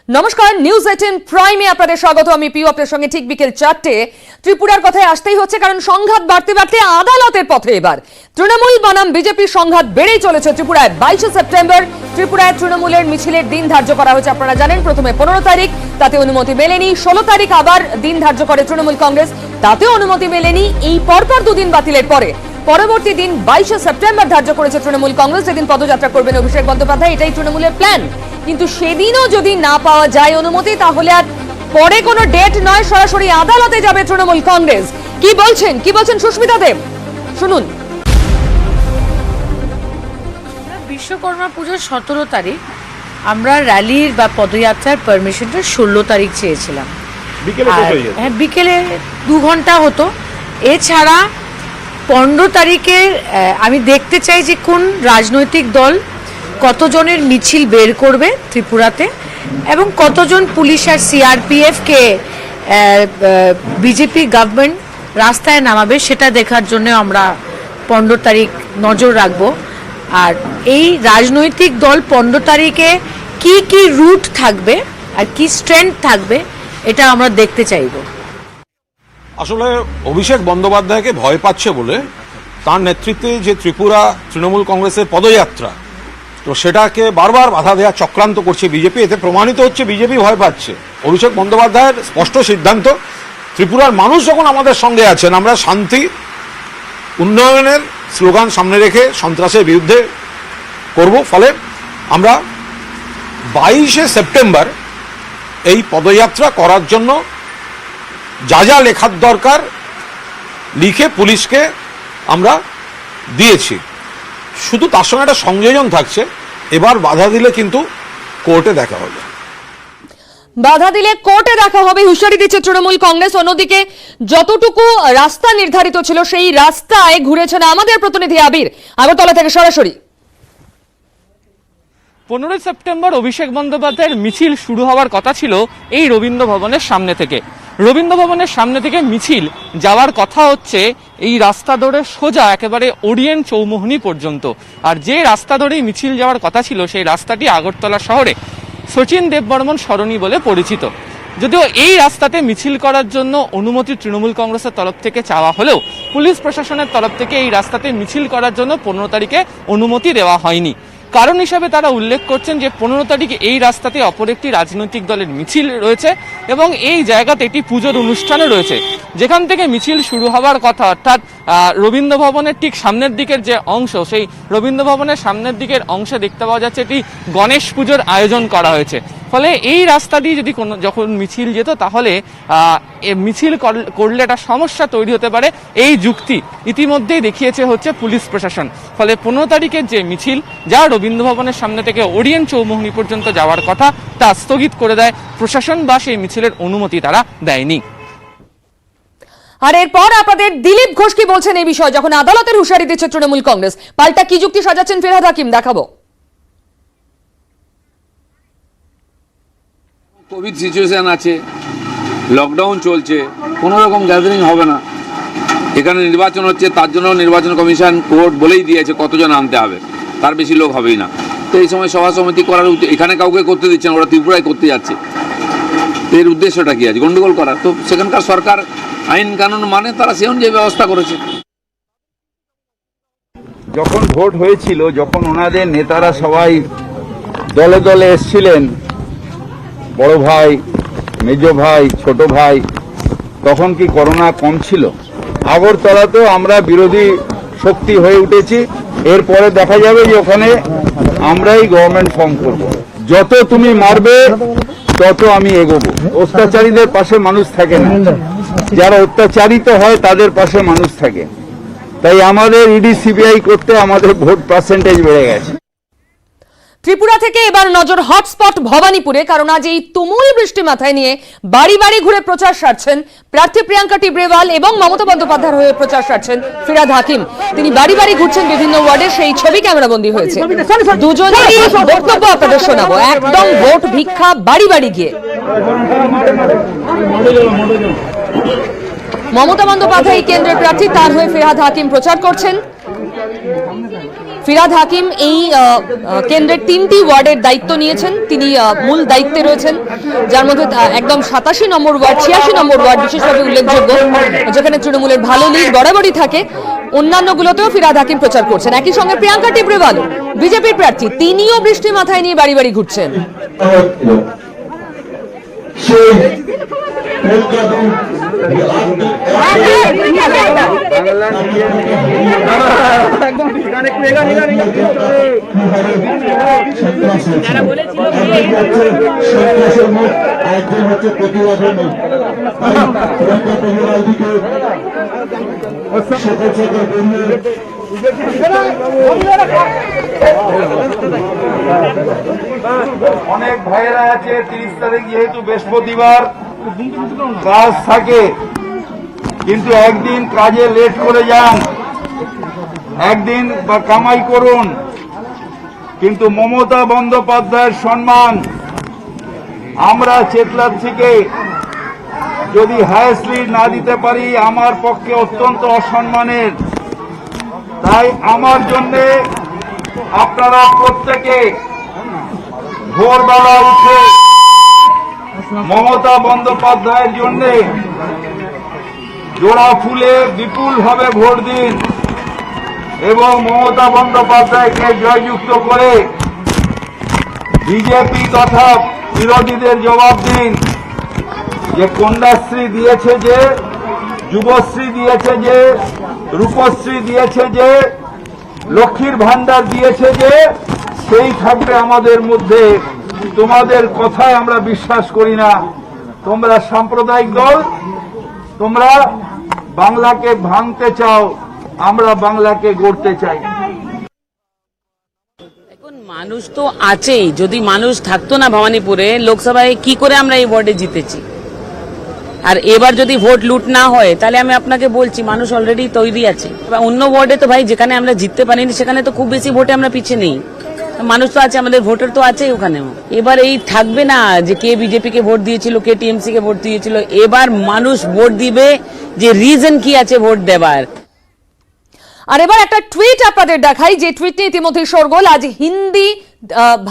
নমস্কার, নিউজ 18 প্রাইমে আপনাদের স্বাগত। আমি পিউ, আপনাদের সঙ্গে ঠিক বিকেল 4টে। ত্রিপুরার কথায় আসতেই হচ্ছে, কারণ সংঘাত বাড়তে বাড়তে আদালতের পথে এবার তৃণমূল বনাম বিজেপির সংঘাত বেড়েই চলেছে ত্রিপুরায়। 22 সেপ্টেম্বর ত্রিপুরায় তৃণমূলের মিছিলের দিন ধার্য করা হয়েছে। আপনারা জানেন, প্রথমে 15 তারিখ, তাতে অনুমতি মেলেনি। 16 তারিখ আবার দিন ধার্য করে তৃণমূল কংগ্রেস, তাতেও অনুমতি মেলেনি। এই পরপর দুদিন বাতিলের পরে পরবর্তী দিন 22 সেপ্টেম্বর ধার্য করেছে তৃণমূল কংগ্রেস, যেদিন পদযাত্রা করবেন অভিষেক বন্দ্যোপাধ্যায়। এটাই তৃণমূলের প্ল্যান। কিন্তু সেদিনও যদি না পাওয়া যায় অনুমতি, তাহলে আর পরে কোনো ডেট নয়, সরাসরি আদালতে যাবে তৃণমূল কংগ্রেস। কি বলছেন সুস্মিতা দেব, শুনুন। বিশ্বকর্মা পুজোর 17 তারিখ আমরা র্যালির বা পদযাত্রার পারমিশনটা 16 তারিখ চেয়েছিলাম। বিকেলে 2 ঘন্টা হতো। এছাড়া 15 তারিখের আমি দেখতে চাই যে কোন রাজনৈতিক দল কতজনের মিছিল বের করবে ত্রিপুরাতে, এবং কতজন পুলিশ আর সিআরপিএফকে বিজেপি গভর্নমেন্ট রাস্তায় নামাবে, সেটা দেখার জন্য আমরা 15 তারিখ নজর রাখবো। আর এই রাজনৈতিক দল 15 তারিখে কি কি রুট থাকবে আর কি স্ট্রেংথ থাকবে, এটা আমরা দেখতে চাইব। আসলে অভিষেক বন্দ্যোপাধ্যায়কে ভয় পাচ্ছে বলে তার নেতৃত্বে যে ত্রিপুরা তৃণমূল কংগ্রেসের পদযাত্রা, তো সেটাকে বারবার বাধা দেওয়ার চক্রান্ত করছে বিজেপি। এতে প্রমাণিত হচ্ছে বিজেপি ভয় পাচ্ছে। অভিষেক বন্দ্যোপাধ্যায়ের স্পষ্ট সিদ্ধান্ত, ত্রিপুরার মানুষ যখন আমাদের সঙ্গে আছেন, আমরা শান্তি উন্নয়নের স্লোগান সামনে রেখে সন্ত্রাসের বিরুদ্ধে করব। ফলে আমরা 22 সেপ্টেম্বর এই পদযাত্রা করার জন্য যা যা লেখার দরকার লিখে পুলিশকে আমরা দিয়েছি। শুধু তার সঙ্গে একটা সংযোজন থাকছে, এবার বাধা দিলে কিন্তু কোর্টে দেখা হবে। বাধা দিলে কোর্টে দেখা হবে, হুঁশিয়ারি দিচ্ছে তৃণমূল কংগ্রেস। অন্যদিকে যতটুকু রাস্তা নির্ধারিত ছিল সেই রাস্তায় ঘুরেছেন আমাদের প্রতিনিধি আবির, আগরতলা থেকে সরাসরি। 15 সেপ্টেম্বর অভিষেক বন্দ্যোপাধ্যায়ের মিছিল শুরু হওয়ার কথা ছিল এই রবীন্দ্র ভবনের সামনে থেকে। রবীন্দ্র ভবনের সামনে থেকে মিছিল যাওয়ার কথা হচ্ছে এই রাস্তা ধরে সোজা একেবারে ওরিয়েন্ট চৌমুহনী পর্যন্ত। আর যে রাস্তা ধরেই মিছিল যাওয়ার কথা ছিল, সেই রাস্তাটি আগরতলা শহরে শচীন দেববর্মন সরণি বলে পরিচিত। যদিও এই রাস্তাতে মিছিল করার জন্য অনুমতি তৃণমূল কংগ্রেসের তরফ থেকে চাওয়া হলেও পুলিশ প্রশাসনের তরফ থেকে এই রাস্তাতে মিছিল করার জন্য 15 তারিখে অনুমতি দেওয়া হয়নি। কারণ হিসাবে তারা উল্লেখ করছেন যে 15 তারিখে এই রাস্তাতে অপর একটি রাজনৈতিক দলের মিছিল রয়েছে এবং এই জায়গাতে একটি পুজোর অনুষ্ঠানও রয়েছে। যেখান থেকে মিছিল শুরু হওয়ার কথা, অর্থাৎ রবীন্দ্র ভবনের ঠিক সামনের দিকের যে অংশ, সেই রবীন্দ্র ভবনের সামনের দিকের অংশে দেখতে পাওয়া যাচ্ছে একটি গণেশ পুজোর আয়োজন করা হয়েছে। ফলে এই রাস্তা দিয়ে যদি যখন মিছিল যেত, তাহলে মিছিল করলে একটা সমস্যা তৈরি হতে পারে, এই যুক্তি ইতিমধ্যেই দেখিয়েছে হচ্ছে পুলিশ প্রশাসন। ফলে 15 তারিখের যে মিছিল, যা রবীন্দ্র ভবনের সামনে থেকে ওরিয়েন্ট চৌমুহনী পর্যন্ত যাওয়ার কথা, তা স্থগিত করে দেয় প্রশাসন, বা সেই মিছিলের অনুমতি তারা দেয়নি। আর এরপর আপনাদের দিলীপ ঘোষ কি বলছেন এই বিষয়ে, যখন আদালতের হুঁশিয়ারি দিচ্ছে তৃণমূল কংগ্রেস, পাল্টা কি যুক্তি সাজাচ্ছেন ফিরহাদ হাকিম, দেখাবো। কোভিড সিচুয়েশন আছে, লকডাউন চলছে, কোনো রকম গ্যাদারিং হবে না। এখানে নির্বাচন হচ্ছে, তার জন্য নির্বাচন কমিশন কোর্ট বলেই দিয়েছে কতজন আনতে হবে, তার বেশি লোক হবেই না। তো এই সময় সভা সমিতি করার এখানে কাউকে করতে দিচ্ছে না, ওরা ত্রিপুরায় করতে যাচ্ছে। এর উদ্দেশ্যটা কি আছে? গন্ডগোল করার। তো সেখানকার সরকার আইন কানুন মানে, তারা সে অনুযায়ী ব্যবস্থা করেছে। যখন ভোট হয়েছিল, যখন ওনাদের নেতারা সবাই দলে দলে এসছিলেন, বড় ভাই, মেজ ভাই, ছোট ভাই, তখন কি করোনা কম ছিল? আগরতলাতেও আমরা বিরোধী শক্তি হয়ে উঠেছি। এরপরে দেখা যাবে যে ওখানে আমরাই গভর্নমেন্ট ফর্ম করব। যত তুমি মারবে তত আমি এগোবো। অত্যাচারীদের পাশে মানুষ থাকে না, যারা অত্যাচারিত হয় তাদের পাশে মানুষ থাকে। তাই আমাদের ইডি সিবিআই করতে আমাদের ভোট পার্সেন্টেজ বেড়ে গেছে। ত্রিপুরা থেকে এবার নজর হটস্পট ভবানীপুরে, কারণ আজ এই তুমুল বৃষ্টি মাথায় নিয়ে বাড়ি বাড়ি ঘুরে প্রচার সারছেন প্রার্থী প্রিয়াঙ্কা টিব্রেওয়াল এবং মমতা বন্দ্যোপাধ্যায়ের হয়ে প্রচার সারছেন ফিরহাদ হাকিম। তিনি বাড়ি বাড়ি ঘুরছেন বিভিন্ন ওয়ার্ডে, সেই ছবি ক্যামেরাবন্দি হয়েছে। দুজনেরই বক্তব্য আপনাদের শোনাবো, একদম ভোট ভিক্ষা বাড়ি বাড়ি গিয়ে। মমতা বন্দ্যোপাধ্যায় কেন্দ্রের প্রার্থী, তার হয়ে ফিরহাদ হাকিম প্রচার করছেন। ফিরহাদ হাকিম এই কেন্দ্রের 3টি ওয়ার্ডের দায়িত্ব নিয়েছেন, তিনি মূল দায়িত্বে রয়েছেন, যার মধ্যে একদম 87 নম্বর ওয়ার্ড, 86 নম্বর ওয়ার্ড বিশেষভাবে উল্লেখযোগ্য, যেখানে তৃণমূলের ভালো লিড বরাবরই থাকে। অন্যান্যগুলোতেও ফিরহাদ হাকিম প্রচার করছেন। একই সঙ্গে প্রিয়াঙ্কা টিবরেওয়াল বিজেপির প্রার্থী, তিনিও বৃষ্টি মাথায় নিয়ে বাড়ি বাড়ি ঘুরছেন। অনেক ভাইয়েরা আছে 30 তারিখ যেহেতু বৃহস্পতিবার কাজ থাকে, কিন্তু একদিন কাজে লেট করে যান, একদিন বা কামাই করুন, কিন্তু মমতা বন্দ্যোপাধ্যায়ের সম্মান আমরা চেতলার থেকে যদি হায়েস্টলি না দিতে পারি আমার পক্ষে অত্যন্ত অসম্মানের। তাই আমার জন্যে আপনারা প্রত্যেকে ভোরবেলা উঠে মমতা বন্দ্যোপাধ্যায়ের জন্য জোড়া ফুলে বিপুলভাবে ভোট দিন এবং মমতা বন্দ্যোপাধ্যায়কে জয়যুক্ত করে বিজেপি তথা বিরোধীদের জবাব দিন যে কন্যাশ্রী দিয়েছে, যে যুবশ্রী দিয়েছে, যে রূপশ্রী দিয়েছে, যে লক্ষ্মীর ভান্ডার দিয়েছে, যে সেই থাকবে আমাদের মধ্যে। তোমাদের কথায় আমরা বিশ্বাস করি না। তোমরা সাম্প্রদায়িক দল, তোমরা বাংলাকে ভাঙতে চাও, আমরা বাংলাকে গড়তে চাই। এখন মানুষ তো আছেই, যদি মানুষ থাকতো না ভবানীপুরে লোকসভায় কি করে আমরা এই ওয়ার্ডে জিতেছি। আর এবার যদি ভোট লুট না হয় তাহলে আমি আপনাকে বলছি মানুষ অলরেডি তৈরি আছে। অন্য ওয়ার্ডে তো ভাই যেখানে আমরা জিততে পারিনি সেখানে তো খুব বেশি ভোটে আমরা পিছিয়ে নেই, মানুষ তো আছে, আমাদের ভোটার তো আছে ওখানেও। এবার এই থাকবে না যে কে বিজেপি কে ভোট দিয়েছিল, কে টিএমসি কে ভোট দিয়েছিল। এবার মানুষ ভোট দিবে যে রিজন কি আছে ভোট দেবার। আর এবার একটা টুইট আপনাদের দেখাই, যে টুইট নিয়ে ইতিমধ্যে শোরগোল। আজ হিন্দি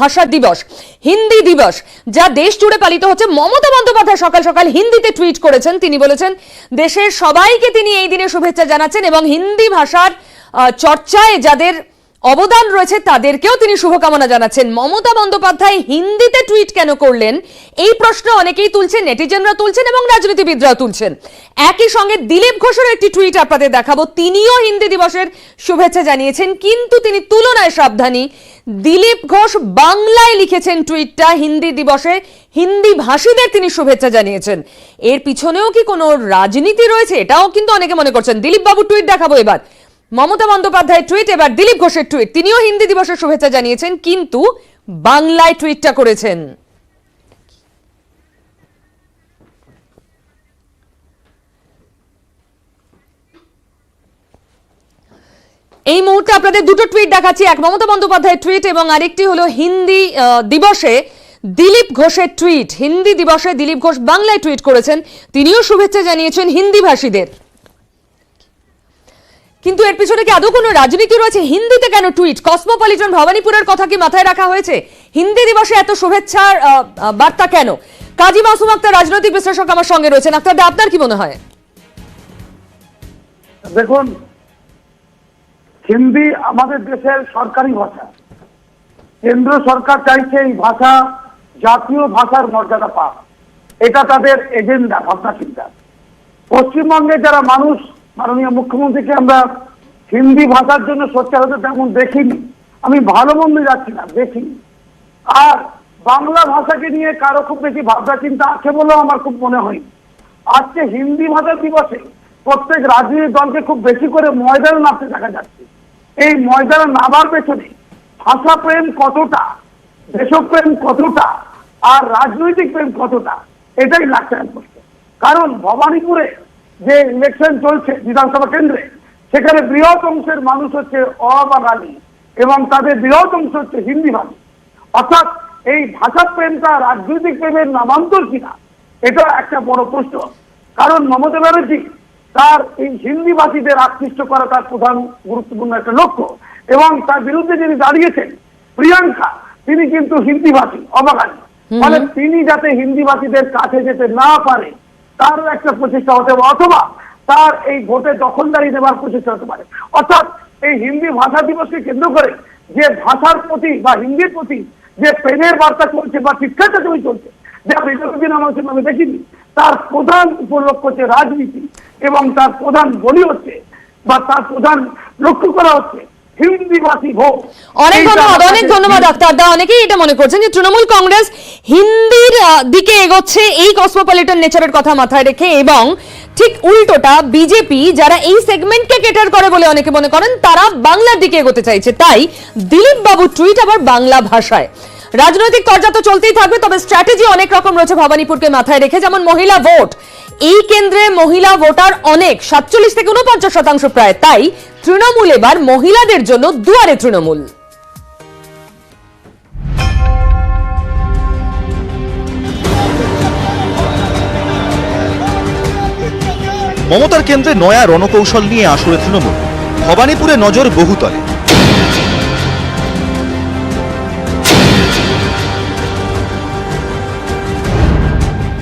ভাষা দিবস, হিন্দি দিবস যা দেশ জুড়ে পালিত হচ্ছে। মমতা বন্দ্যোপাধ্যায় সকাল সকাল হিন্দিতে টুইট করেছেন। তিনি বলেছেন দেশের সবাইকে তিনি এই দিনে শুভেচ্ছা জানাচ্ছেন এবং হিন্দি ভাষার চর্চায় যাদের অবদান রয়েছে তাদেরকেও তিনি শুভকামনা জানাচ্ছেন। মমতা বন্দ্যোপাধ্যায় হিন্দিতে টুইট কেন করলেন এই প্রশ্ন অনেকেই তুলছেন, নেটিজেনরা তুলছেন এবং রাজনীতিবিদরাও তুলছেন। একই সঙ্গে দিলীপ ঘোষের একটি টুইট আপনাদের দেখাবো। তিনিও হিন্দি দিবসের শুভেচ্ছা জানিয়েছেন, কিন্তু তিনি তুলনায় সাবধানী। দিলীপ ঘোষ বাংলায় লিখেছেন টুইটটা, হিন্দি দিবসে হিন্দি ভাষীদের তিনি শুভেচ্ছা জানিয়েছেন। এর পিছনেও কি কোনো রাজনীতি রয়েছে, এটাও কিন্তু অনেকে মনে করছেন। দিলীপ বাবুর টুইট দেখাবো এবার। মমতা বন্দ্যোপাধ্যায়ের টুইট, এবার দিলীপ ঘোষের টুইট। তিনিও হিন্দি দিবসের শুভেচ্ছা জানিয়েছেন, কিন্তু বাংলায় টুইটটা করেছেন। এই মুহূর্তে আপনাদের দুটো টুইট দেখাচ্ছি, এক মমতা বন্দ্যোপাধ্যায়ের টুইট এবং আরেকটি হলো হিন্দি দিবসে দিলীপ ঘোষের টুইট। হিন্দি দিবসে দিলীপ ঘোষ বাংলায় টুইট করেছেন, তিনিও শুভেচ্ছা জানিয়েছেন হিন্দি ভাষীদের। কিন্তু এর পিছনে কি আদৌ কোনো রাজনীতি রয়েছে? হিন্দিতে কেন টুইট? কসমোপলিটন ভবানীপুরের কথা কি মাথায় রাখা হয়েছে? হিন্দি দিবসে এত শুভেচ্ছার বার্তা কেন? কাজী মাসুম আক্তার রাজনৈতিক বিশ্লেষক আমার সঙ্গে রয়েছেন। আক্তার দা, আপনার কি মনে হয়? দেখুন, হিন্দি আমাদের দেশের সরকারি ভাষা। কেন্দ্র সরকার চাইছে এই ভাষা জাতীয় ভাষার মর্যাদা পাক, এটা তাদের এজেন্ডা, ভাবনা চিন্তা। পশ্চিমবঙ্গে যারা মানুষ, মাননীয় মুখ্যমন্ত্রীকে আমরা হিন্দি ভাষার জন্য সোচ্চার হতে তেমন দেখিনি। আমি ভালো মন্দ যাচ্ছি না, দেখিনি। আর বাংলা ভাষাকে নিয়ে কারো খুব বেশি ভাবনা চিন্তা আছে বলেও আমার খুব মনে হয়নি। আজকে হিন্দি ভাষা দিবসে প্রত্যেক রাজনৈতিক দলকে খুব বেশি করে ময়দানে নামতে দেখা যাচ্ছে। এই ময়দানে নামার পেছনে ভাষা প্রেম কতটা, দেশপ্রেম কতটা, আর রাজনৈতিক প্রেম কতটা, এটাই লাগছে প্রশ্ন। কারণ ভবানীপুরে যে ইলেকশন চলছে বিধানসভা কেন্দ্রে, সেখানে বৃহৎ অংশের মানুষ হচ্ছে অবাঙালি এবং তাদের বৃহৎ অংশ হচ্ছে হিন্দি ভাষী। অর্থাৎ এই ভাষা প্রেমটা রাজনৈতিক প্রেমের নামান্তর কিনা, এটা একটা বড় প্রশ্ন। কারণ মমতা ব্যানার্জি তার এই হিন্দি ভাষীদের আকৃষ্ট করা তার প্রধান গুরুত্বপূর্ণ একটা লক্ষ্য। এবং তার বিরুদ্ধে যিনি দাঁড়িয়েছেন প্রিয়াঙ্কা, তিনি কিন্তু হিন্দিভাষী, অবাঙালি। মানে তিনি যাতে হিন্দিভাষীদের কাছে যেতে না পারে তারও একটা প্রচেষ্টা হতে পারে, অথবা তার এই ভোটে দখলদারি নেবার প্রচেষ্টা হতে পারে। অর্থাৎ এই হিন্দি ভাষা দিবসকে কেন্দ্র করে যে ভাষার প্রতি বা হিন্দির প্রতি যে প্রেমের বার্তা চলছে বা শিক্ষাটা চলছে, যা বিগত দিন আমরা সেভাবে দেখিনি, তার প্রধান উপলক্ষ্য হচ্ছে রাজনীতি, এবং তার প্রধান বলি হচ্ছে বা তার প্রধান লক্ষ্য করা হচ্ছে হিন্দিভাষী ভোট। অনেক ধন্যবাদ ডাক্তার দা। অনেকেই এটা মনে করছেন যে তৃণমূল কংগ্রেস হিন্দির দিকে এগোচ্ছে এই কসমোপলিটন নেচারের কথা মাথায় রেখে, এবং ঠিক উল্টোটা বিজেপি যারা এই সেগমেন্টকে কেটার করে বলে অনেকে মনে করেন, তারা বাংলার দিকে এগোতে চাইছে। তাই দিলীপ বাবু টুইট আবার বাংলা ভাষায়। রাজনৈতিক চর্চা তো চলতেই থাকবে, তবে স্ট্র্যাটেজি অনেক রকম রয়েছে ভবানীপুরকে মাথায় রেখে। যেমন মহিলা ভোট, এই কেন্দ্রে মহিলা ভোটার অনেক, 47 থেকে 49% প্রায়। তাই তৃণমূল এবার মহিলাদের জন্য দুয়ারে তৃণমূল। মমতার কেন্দ্রে নয়া রণকৌশল নিয়ে আসরে তৃণমূল। ভবানীপুরে নজর বহুতলে।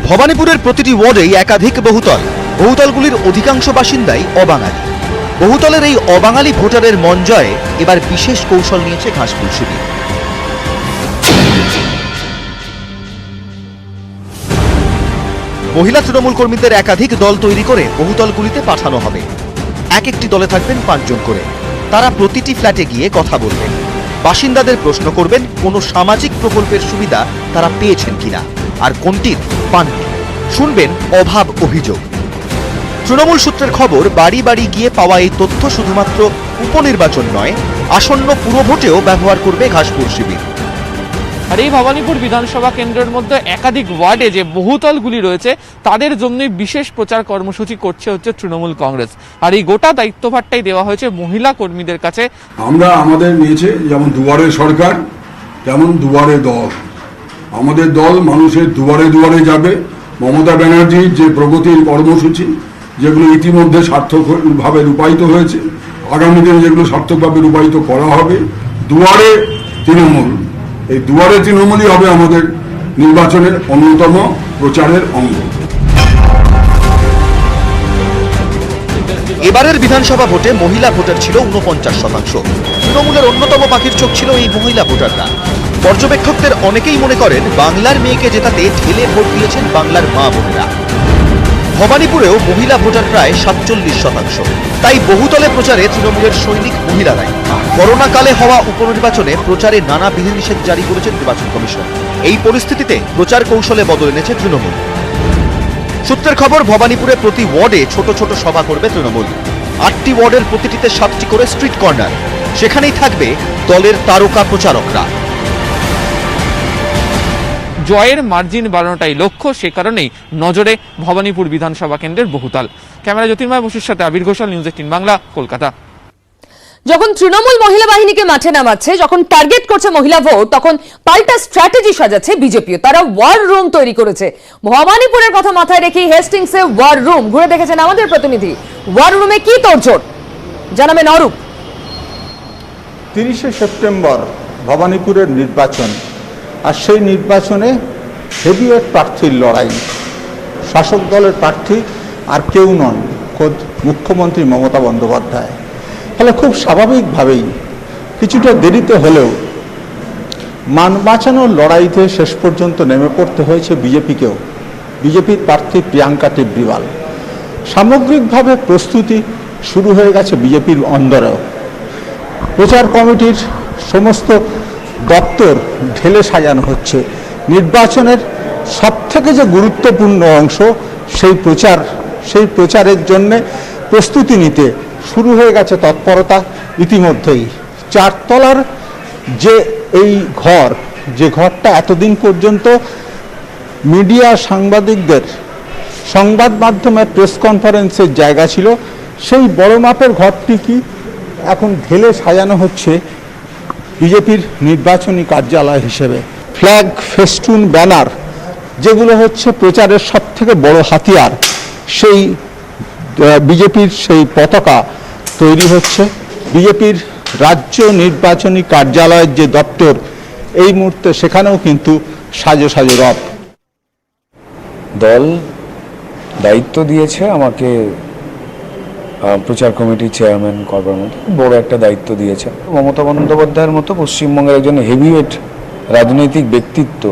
ভবানীপুরের প্রতিটি ওয়ার্ডেই একাধিক বহুতল। বহুতলগুলির অধিকাংশ বাসিন্দাই অবাঙালি। বহুতলের এই অবাঙালি ভোটারের মন জয়ে এবার বিশেষ কৌশল নিয়েছে ঘাসফুল শিবির। মহিলা তৃণমূল কর্মীদের একাধিক দল তৈরি করে বহুতলগুলিতে পাঠানো হবে। এক একটি দলে থাকবেন 5 জন করে। তারা প্রতিটি ফ্ল্যাটে গিয়ে কথা বলবেন, বাসিন্দাদের প্রশ্ন করবেন কোনো সামাজিক প্রকল্পের সুবিধা তারা পেয়েছেন কিনা আর কোনটির পাননি। শুনবেন অভাব অভিযোগ। তৃণমূল সূত্রের খবর, বাড়ি বাড়ি গিয়ে পাওয়া এই তথ্য শুধুমাত্র উপনির্বাচন নয়, আসন্ন পুরভোটেও ব্যবহার করবে ঘাসফুল শিবির। আর এই ভবানীপুর বিধানসভা কেন্দ্রের মধ্যে একাধিক ওয়ার্ডে যে বহুতলগুলি রয়েছে তাদের জন্যই বিশেষ প্রচার কর্মসূচি করছে হচ্ছে তৃণমূল কংগ্রেস। আর এই গোটা দায়িত্বভারটাই দেওয়া হয়েছে মহিলা কর্মীদের কাছে। আমরা আমাদের নিয়েছে যেমন দুয়ারে সরকার, তেমন দুয়ারে দল। আমাদের দল মানুষের দুয়ারে দুয়ারে যাবে। মমতা ব্যানার্জির যে প্রগতির কর্মসূচি, যেগুলো ইতিমধ্যে সার্থকভাবে রূপায়িত হয়েছে, আগামী দিনে যেগুলো সার্থকভাবে রূপায়িত করা হবে, দুয়ারে তৃণমূল, এই দুয়ারে তৃণমূলই হবে আমাদের নির্বাচনের অন্যতম প্রচারের অঙ্গ। এবারের বিধানসভা ভোটে মহিলা ভোটার ছিল 49%। তৃণমূলের অন্যতম পাখির চোখ ছিল এই মহিলা ভোটাররা। পর্যবেক্ষকদের অনেকেই মনে করেন বাংলার মেয়েকে জেতাতে ঢেলে ভোট দিয়েছেন বাংলার মা বোনেরা। ভবানীপুরেও মহিলা ভোটার প্রায় 47%। তাই বহুতলে প্রচারে তৃণমূলের সৈনিক মহিলারাই। করোনাকালে হওয়া উপনির্বাচনে প্রচারে নানা বিধিনিষেধ জারি করেছে নির্বাচন কমিশন। এই পরিস্থিতিতে প্রচার কৌশলে বদল এনেছে তৃণমূল। সূত্রের খবর, ভবানীপুরে প্রতি ওয়ার্ডে ছোট ছোট সভা করবে তৃণমূল। 8টি ওয়ার্ডের প্রতিটিতে 7টি করে স্ট্রিট কর্নার। সেখানেই থাকবে দলের তারকা প্রচারকরা। জয়ের মার্জিন বাড়ানোটাই লক্ষ্য, সে কারণেই নজরে ভবানীপুর বিধানসভা কেন্দ্রের বহুতল। ক্যামেরা জ্যোতির্ময় বসুর সাথে আবির ঘোষাল, নিউজ 18 বাংলা, কলকাতা। যখন তৃণমূল মহিলা বাহিনীকে মাঠে নামাচ্ছে, যখন টার্গেট করছে মহিলা ভোট, তখন পাল্টা স্ট্র্যাটেজি সাজাচ্ছে বিজেপিও। তারা ওয়ার রুম তৈরি করেছে। ভবানীপুরের কথা মাথায় রেখে হেস্টিংসে ওয়ার রুম ঘুরে দেখেছেন আমাদের প্রতিনিধি। ওয়ার রুমে কি তোড়জোড় জানাবেন অরূপ। 30শে সেপ্টেম্বর ভবানীপুরের নির্বাচন, আর সেই নির্বাচনে হেভিওয়েট প্রার্থীর লড়াই। শাসক দলের প্রার্থী আর কেউ নন, খোদ মুখ্যমন্ত্রী মমতা বন্দ্যোপাধ্যায়। ফলে খুব স্বাভাবিকভাবেই কিছুটা দেরিতে হলেও মান বাঁচানোর লড়াইতে শেষ পর্যন্ত নেমে পড়তে হয়েছে বিজেপিকেও। বিজেপির প্রার্থী প্রিয়াঙ্কা টেব্রিওয়াল। সামগ্রিকভাবে প্রস্তুতি শুরু হয়ে গেছে বিজেপির অন্দরেও। প্রচার কমিটির সমস্ত দপ্তর ঢেলে সাজানো হচ্ছে। নির্বাচনের সবথেকে যে গুরুত্বপূর্ণ অংশ, সেই প্রচারের জন্যে প্রস্তুতি নিতে শুরু হয়ে গেছে তৎপরতা ইতিমধ্যেই। 4 তলার যে এই ঘর, যে ঘরটা এতদিন পর্যন্ত মিডিয়া সাংবাদিকদের সংবাদ মাধ্যমের প্রেস কনফারেন্সের জায়গা ছিল, সেই বড় মাপের ঘরটি কি এখন ঢেলে সাজানো হচ্ছে বিজেপির নির্বাচনী কার্যালয় হিসেবে। ফ্ল্যাগ, ফেস্টুন, ব্যানার, যেগুলো হচ্ছে প্রচারের সবথেকে বড় হাতিয়ার, সেই বিজেপির সেই পতাকা তৈরি হচ্ছে। বিজেপির রাজ্য নির্বাচনী কার্যালয়ের যে দপ্তর, এই মুহূর্তে সেখানেও কিন্তু সাজো সাজো রব। দল দায়িত্ব দিয়েছে আমাকে, প্রচার কমিটির চেয়ারম্যান করবার মতো বড় একটা দায়িত্ব দিয়েছে। মমতা বন্দ্যোপাধ্যায়ের মতো পশ্চিমবঙ্গের একজন হেভিওয়েট রাজনৈতিক ব্যক্তিত্ব,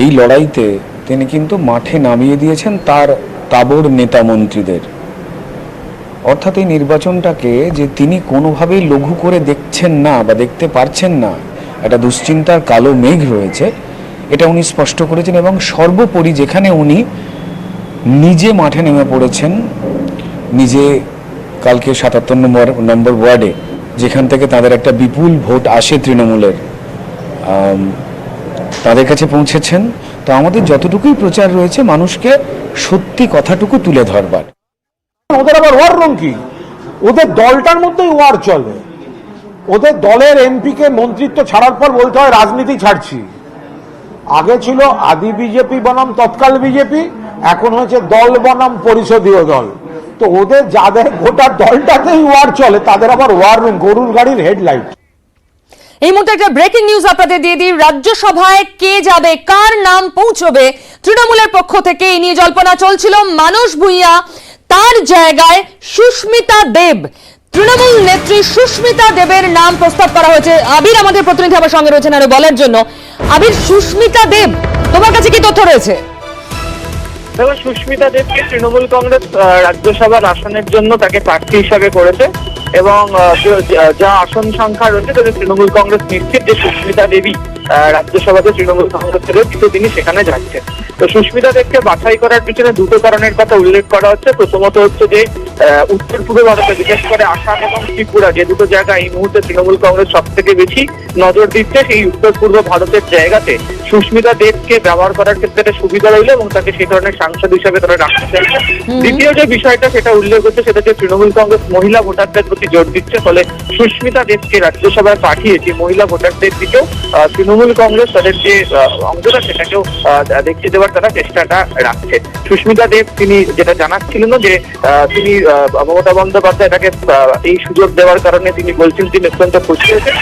এই লড়াইতে তিনি কিন্তু মাঠে নামিয়ে দিয়েছেন তার তাবড় নেতা মন্ত্রীদের। অর্থাৎ এই নির্বাচনটাকে যে তিনি কোনোভাবেই লঘু করে দেখছেন না বা দেখতে পারছেন না, একটা দুশ্চিন্তার কালো মেঘ রয়েছে, এটা উনি স্পষ্ট করেছেন। এবং সর্বোপরি যেখানে উনি নিজে মাঠে নেমে পড়েছেন, নিজে কালকে ৭৭ নম্বর ওয়ার্ডে যেখান থেকে তাদের একটা বিপুল ভোট আসে তৃণমূলের, তাদের কাছে পৌঁছেছেন। তো আমাদের যতটুকুই প্রচার রয়েছে মানুষকে সত্যি কথাটুকু তুলে ধরবার। ওদের আবার ওয়ার রুম কি? ওদের দলটার মধ্যেই ওয়ার চলে। ওদের দলের এমপিকে মন্ত্রিত্ব ছাড়ার পর বলতে হয় রাজনীতি ছাড়ছি। আগে ছিল আদি বিজেপি বনাম তৎকাল বিজেপি, এখন হয়েছে দল বনাম পরিষদীয় দল। তো ওদের যাদের গোটা দলটাতেই ওয়ার চলে তাদের আবার ওয়ার রুম, গরুর গাড়ির হেডলাইট। এই মুহূর্তে একটা ব্রেকিং নিউজ আপনাদের দিয়ে দিই। রাজ্যসভায় কে যাবে, কার নাম পৌঁছবে তৃণমূলের পক্ষ থেকে এই নিয়ে জল্পনা চলছিল। মানস ভূঁইয়া, তার জায়গায় সুস্মিতা দেব, তৃণমূল নেত্রী সুস্মিতা দেবের নাম প্রস্তাব করা হয়েছে। আবির আমাদের প্রতিনিধি আমার সঙ্গে রয়েছেন আরো বলার জন্য। আবির, সুস্মিতা দেব, তোমার কাছে কি তথ্য রয়েছে? দেখো, সুস্মিতা দেবকে তৃণমূল কংগ্রেস রাজ্যসভার আসনের জন্য তাকে প্রার্থী হিসাবে করেছে এবং যা আসন সংখ্যা রয়েছে তাতে তৃণমূল কংগ্রেস নিশ্চিত যে সুস্মিতা দেবী রাজ্যসভাতে তৃণমূল কংগ্রেসের তিনি সেখানে যাচ্ছেন। তো সুস্মিতা দেবকে বাছাই করার পিছনে দুটো কারণের কথা উল্লেখ করা হচ্ছে। প্রথমত হচ্ছে যে উত্তর পূর্ব ভারতে বিশেষ করে আসাম এবং ত্রিপুরা, যে দুটো জায়গা এই মুহূর্তে তৃণমূল কংগ্রেস সব থেকে বেশি নজর দিচ্ছে, সেই উত্তর পূর্ব ভারতের জায়গাতে সুস্মিতা দেবকে ব্যবহার করার ক্ষেত্রে সুবিধা রইল এবং তাকে সেই ধরনের সাংসদ হিসেবে তারা রাখতে চাইছে। দ্বিতীয় যে বিষয়টা সেটা উল্লেখ হচ্ছে সেটা যে তৃণমূল কংগ্রেস মহিলা ভোটারদের প্রতি জোর দিচ্ছে, ফলে সুস্মিতা দেবকে রাজ্যসভায় পাঠিয়ে যে মহিলা ভোটারদের দিকেও তৃণমূল কংগ্রেস তাদের যে অংশটা সেটাকেও দেখিয়ে দেওয়ার তারা চেষ্টাটা রাখছে। সুস্মিতা দেব তিনি যেটা জানাচ্ছিলেন যে তিনি মমতা বন্দ্যোপাধ্যায় তাকে এই সুযোগ দেওয়ার কারণে তিনি বলছেন তিনি অত্যন্ত খুশি হয়েছেন।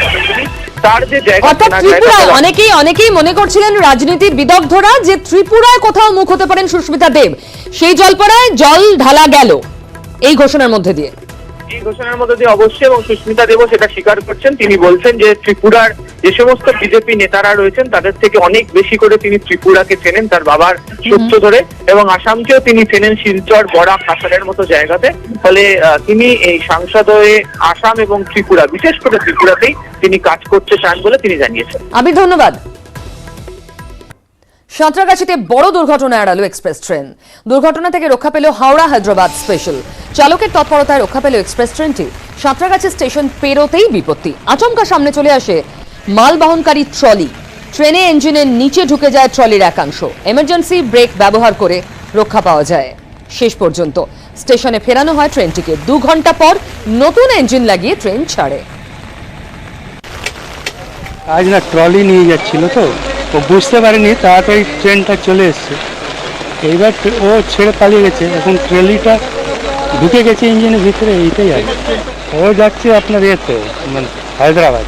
তার যে জায়গা, অনেকেই মনে করছিলেন রাজনীতি বিদগ্ধরা যে ত্রিপুরায় কোথাও মুখ হতে পারেন সুস্মিতা দেব, সেই জল্পনায় জল ঢালা গেল এই ঘোষণার মধ্যে দিয়ে। এই ঘোষণার মধ্যে দিয়ে অবশ্যই, এবং সুস্মিতা দেবও সেটা স্বীকার করছেন। তিনি বলছেন যে ত্রিপুরার যে সমস্ত বিজেপি নেতারা রয়েছেন তাদের থেকে অনেক বেশি করে তিনি ত্রিপুরাকে চেনেন তার বাবার সূত্র ধরে, এবং আসামকেও তিনি চেনেন শিলচর, বরাক, কাছাড়ের মতো জায়গাতে। ফলে তিনি এই সাংসদ হয়ে আসাম এবং ত্রিপুরা, বিশেষ করে ত্রিপুরাতেই তিনি কাজ করতে চান বলে তিনি জানিয়েছেন। আবির, ধন্যবাদ। সাঁতরাগাছিতে বড় দুর্ঘটনা এড়ালো এক্সপ্রেস ট্রেন। দুর্ঘটনা থেকে রক্ষা পেল হাওড়া হায়দ্রাবাদ স্পেশাল। চালকের তৎপরতায় রক্ষা পেল এক্সপ্রেস ট্রেনটি। সাঁতরাগাছি স্টেশন পেরোতেই বিপত্তি। আচমকা সামনে চলে আসে মালবহনকারী ট্রলি। ট্রেনে ইঞ্জিনের নিচে ঢুকে যায় ট্রলির একাংশ। এমার্জেন্সি ব্রেক ব্যবহার করে রক্ষা পাওয়া যায়। শেষ পর্যন্ত স্টেশনে ফেরানো হয় ট্রেনটিকে। 2 ঘন্টা পর নতুন ইঞ্জিন লাগিয়ে ট্রেন ছাড়ে। আজ না ট্রলি নিয়ে যাচ্ছিল, তো ও বুঝতে পারেনি, তাড়াতাড়ি ট্রেনটা চলে এসছে। এইবার ও ছেড়ে পালিয়ে গেছে, এখন ট্রলিটা ঢুকে গেছে ইঞ্জিনের ভিতরে। এইটাই আর ও যাচ্ছে আপনার এতে মানে হায়দ্রাবাদ।